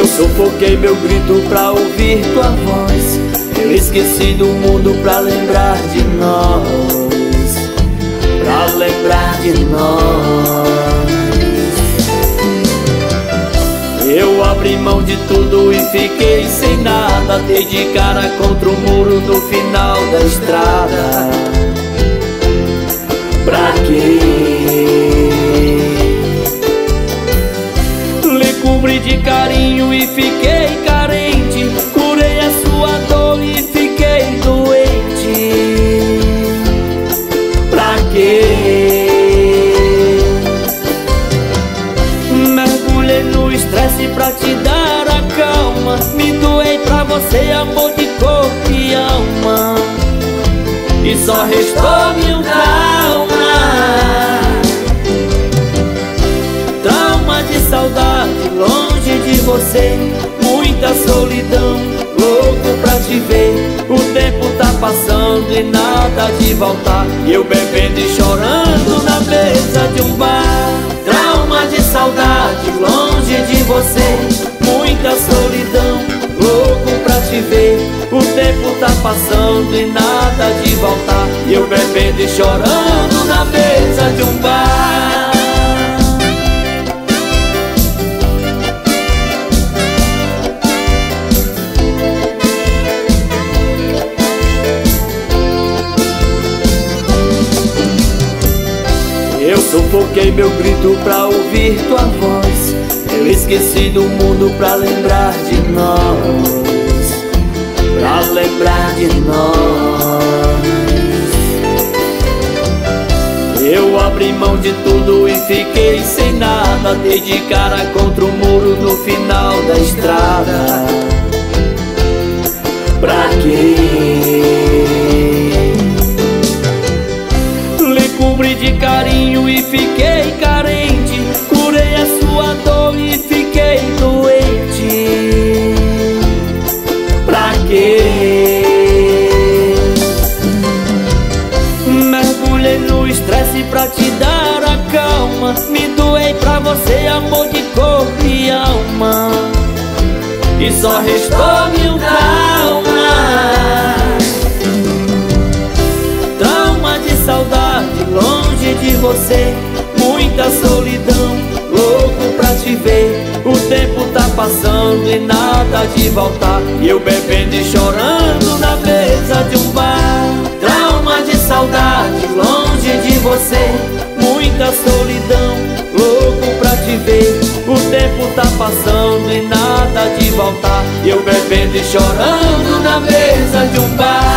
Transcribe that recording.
Eu sufoquei meu grito pra ouvir tua voz. Eu esqueci do mundo pra lembrar de nós, pra lembrar de nós. Eu abri mão de tudo e fiquei sem nada. Dei de cara contra o muro no final da estrada. Pra quê? Lhe cobri de carinho e fiquei carente. Curei a sua dor e fiquei doente. Pra quê? Mergulhei no estresse pra te dar a calma. Me doei pra você, amor de corpo e alma. E só restou-me um trauma. Trauma de saudade, longe de você. Muita solidão, louco pra te ver. O tempo tá passando e nada de voltar. E eu bebendo e chorando na mesa de um bar. Trauma de saudade, longe de você. Muita solidão, louco pra te ver. O tempo tá passando e nada de voltar. E eu bebendo e chorando na mesa de um bar. Eu sufoquei meu grito pra ouvir tua voz. Eu esqueci do mundo pra lembrar de nós, pra lembrar de nós. Eu abri mão de tudo e fiquei sem nada. Dei de cara contra o muro no final da estrada. Pra quê? Lhe cobri de carinho e fiquei carente. Curei a sua dor e fiquei doente. Pra quê? Mergulhei no estresse pra te dar a calma. Me doei pra você, amor de corpo e alma. E só restou-me um trauma. Trauma de saudade, longe de você. Muita solidão, louco pra te ver. O tempo tá passando e nada de voltar. E eu bebendo e chorando na mesa de um bar. Trauma de saudade, longe de você. Muita solidão, louco pra te ver. O tempo tá passando e nada de voltar. E eu bebendo e chorando na mesa de um bar.